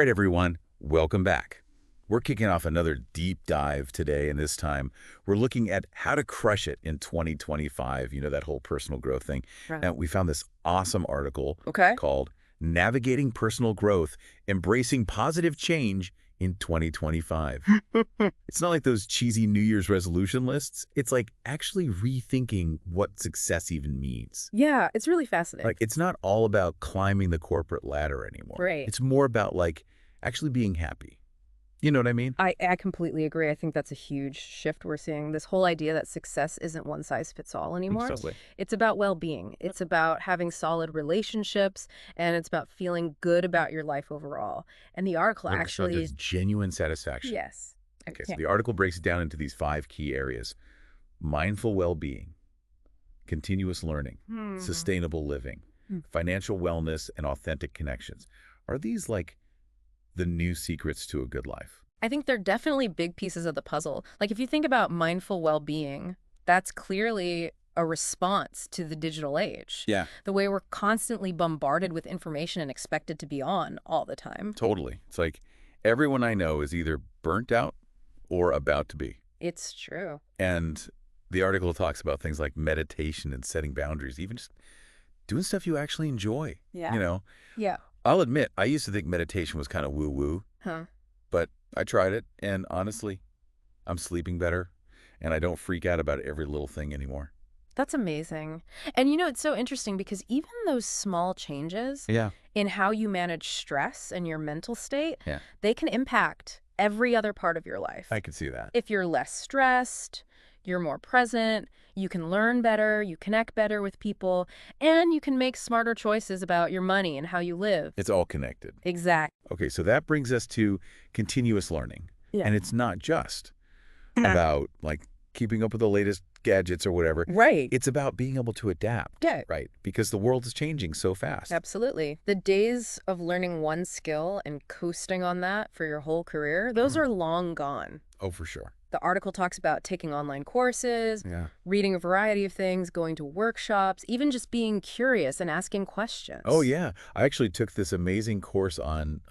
right, everyone, welcome back. We're kicking off another deep dive today, and this time we're looking at how to crush it in 2025, that whole personal growth thing. Right. And we found this awesome article Okay. called Navigating Personal Growth, Embracing Positive Change in 2025. It's not like those cheesy New Year's resolution lists. It's like actually rethinking what success even means. Yeah, it's really fascinating. Like, it's not all about climbing the corporate ladder anymore. Right. It's more about, like, actually being happy. You know what I mean? I completely agree. I think that's a huge shift we're seeing. This whole idea that success isn't one size fits all anymore. Totally. It's about well-being. It's about having solid relationships, and it's about feeling good about your life overall. And the article Like, so actually, just genuine satisfaction. yes. Okay, so the article breaks it down into these 5 key areas: mindful well-being, continuous learning, sustainable living, financial wellness, and authentic connections. Are these like the new secrets to a good life? I think they're definitely big pieces of the puzzle. Like if you think about mindful well-being, that's clearly a response to the digital age. Yeah, The way we're constantly bombarded with information and expected to be on all the time. totally. It's like everyone I know is either burnt out or about to be. It's true. And the article talks about things like meditation and setting boundaries, even just doing stuff you actually enjoy. Yeah. Yeah. I'll admit, I used to think meditation was kind of woo-woo, Huh. but I tried it, and honestly, I'm sleeping better, and I don't freak out about every little thing anymore. That's amazing. And it's so interesting because even those small changes Yeah. in how you manage stress and your mental state, Yeah. they can impact every other part of your life. I can see that. If you're less stressed, you're more present, you can learn better, you connect better with people, and you can make smarter choices about your money and how you live. It's all connected. Exactly. Okay, so that brings us to continuous learning. Yeah. And it's not just about, like, keeping up with the latest gadgets or whatever. Right. It's about being able to adapt, Yeah. right? Because the world is changing so fast. Absolutely. The days of learning one skill and coasting on that for your whole career, those are long gone. Oh, for sure. The article talks about taking online courses, Yeah. reading a variety of things, going to workshops, even just being curious and asking questions. Oh, yeah. I actually took this amazing course on,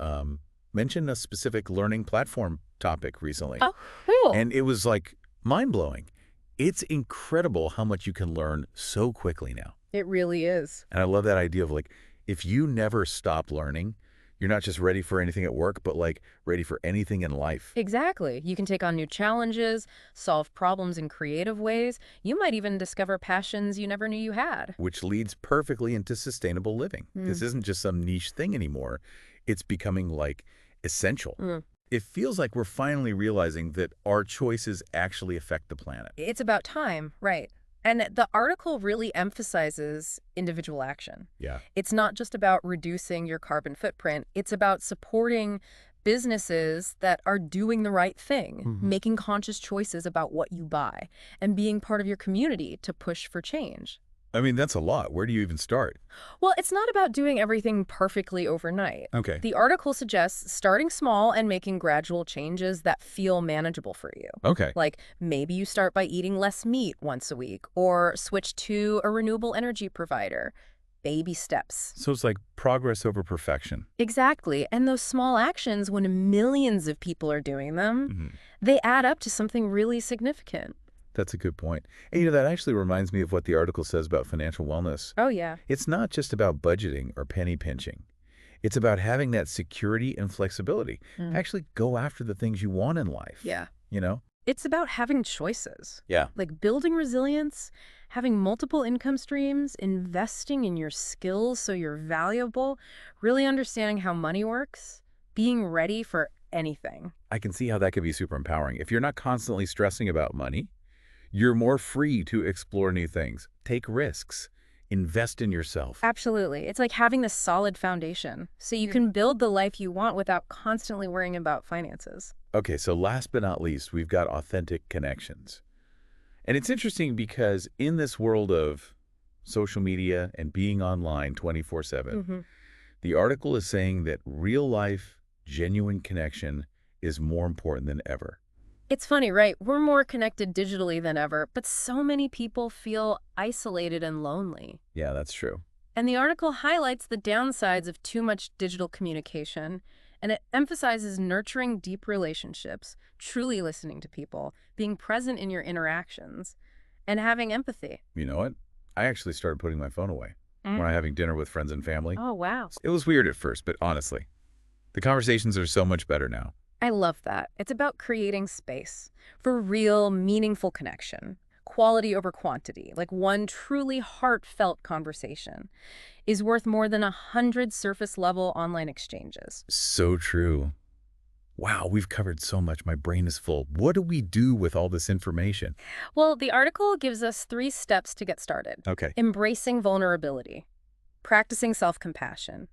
mention a specific learning platform topic recently. Oh, cool. And it was, like, mind-blowing. It's incredible how much you can learn so quickly now. It really is. And I love that idea of, like, if you never stop learning, you're not just ready for anything at work, but, like, ready for anything in life. Exactly. You can take on new challenges, solve problems in creative ways. You might even discover passions you never knew you had. Which leads perfectly into sustainable living. This isn't just some niche thing anymore. It's becoming, like, essential. It feels like we're finally realizing that our choices actually affect the planet. It's about time, right? And the article really emphasizes individual action. Yeah. It's not just about reducing your carbon footprint. It's about supporting businesses that are doing the right thing, making conscious choices about what you buy, and being part of your community to push for change. I mean, that's a lot. Where do you even start? Well, it's not about doing everything perfectly overnight. Okay. The article suggests starting small and making gradual changes that feel manageable for you. Okay. Like maybe you start by eating less meat once a week or switch to a renewable energy provider. Baby steps. So it's like progress over perfection. Exactly. And those small actions, when millions of people are doing them, they add up to something really significant. That's a good point. And, that actually reminds me of what the article says about financial wellness. Oh, yeah. It's not just about budgeting or penny pinching. It's about having that security and flexibility. Actually go after the things you want in life. Yeah. You know? It's about having choices. Yeah. Like building resilience, having multiple income streams, investing in your skills so you're valuable, really understanding how money works, being ready for anything. I can see how that could be super empowering. If you're not constantly stressing about money, you're more free to explore new things, take risks, invest in yourself. Absolutely. It's like having this solid foundation so you can build the life you want without constantly worrying about finances. Okay, so last but not least, we've got authentic connections. And it's interesting because in this world of social media and being online 24/7, the article is saying that real-life, genuine connection is more important than ever. It's funny, right? We're more connected digitally than ever, but so many people feel isolated and lonely. Yeah, that's true. And the article highlights the downsides of too much digital communication And it emphasizes nurturing deep relationships, truly listening to people, being present in your interactions, and having empathy. You know what? I actually started putting my phone away when I'm Mm. having dinner with friends and family. Oh, wow. It was weird at first, but honestly, the conversations are so much better now. I love that. It's about creating space for real, meaningful connection, quality over quantity. Like one truly heartfelt conversation is worth more than 100 surface-level online exchanges. So true. Wow, we've covered so much. My brain is full. What do we do with all this information? Well, the article gives us 3 steps to get started. Okay. Embracing vulnerability, practicing self-compassion,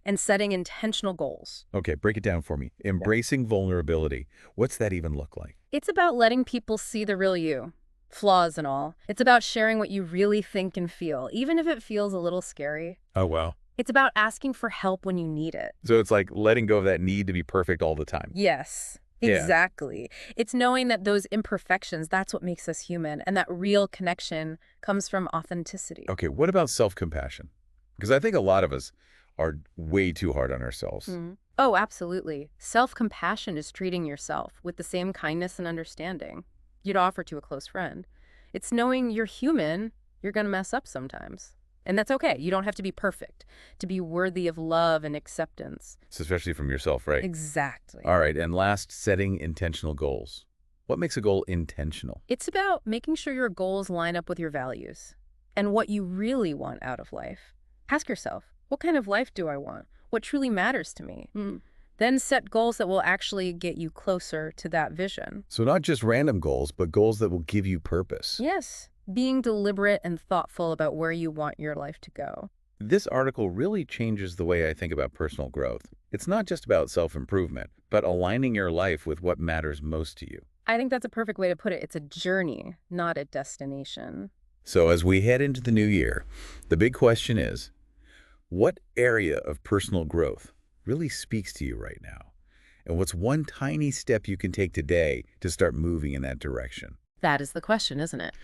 and setting intentional goals. Okay, break it down for me. Yeah. Embracing vulnerability. What's that even look like? It's about letting people see the real you, flaws and all. It's about sharing what you really think and feel, even if it feels a little scary. Oh, wow. It's about asking for help when you need it. So it's like letting go of that need to be perfect all the time. Yes, Yeah. exactly. It's knowing that those imperfections, that's what makes us human, and that real connection comes from authenticity. Okay, what about self-compassion? Because I think a lot of us are way too hard on ourselves. Mm. Oh, absolutely. Self-compassion is treating yourself with the same kindness and understanding you'd offer to a close friend. It's knowing you're human, you're going to mess up sometimes. And that's okay. You don't have to be perfect to be worthy of love and acceptance. Especially from yourself, right? Exactly. All right, and last, setting intentional goals. What makes a goal intentional? It's about making sure your goals line up with your values and what you really want out of life. Ask yourself, what kind of life do I want? What truly matters to me? Then set goals that will actually get you closer to that vision. So not just random goals, but goals that will give you purpose. Yes, being deliberate and thoughtful about where you want your life to go. This article really changes the way I think about personal growth. It's not just about self-improvement, but aligning your life with what matters most to you. I think that's a perfect way to put it. It's a journey, not a destination. So as we head into the new year, the big question is, what area of personal growth really speaks to you right now? And what's one tiny step you can take today to start moving in that direction? That is the question, isn't it?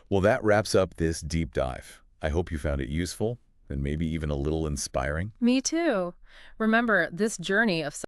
Well, that wraps up this deep dive. I hope you found it useful and maybe even a little inspiring. Me too. Remember, this journey of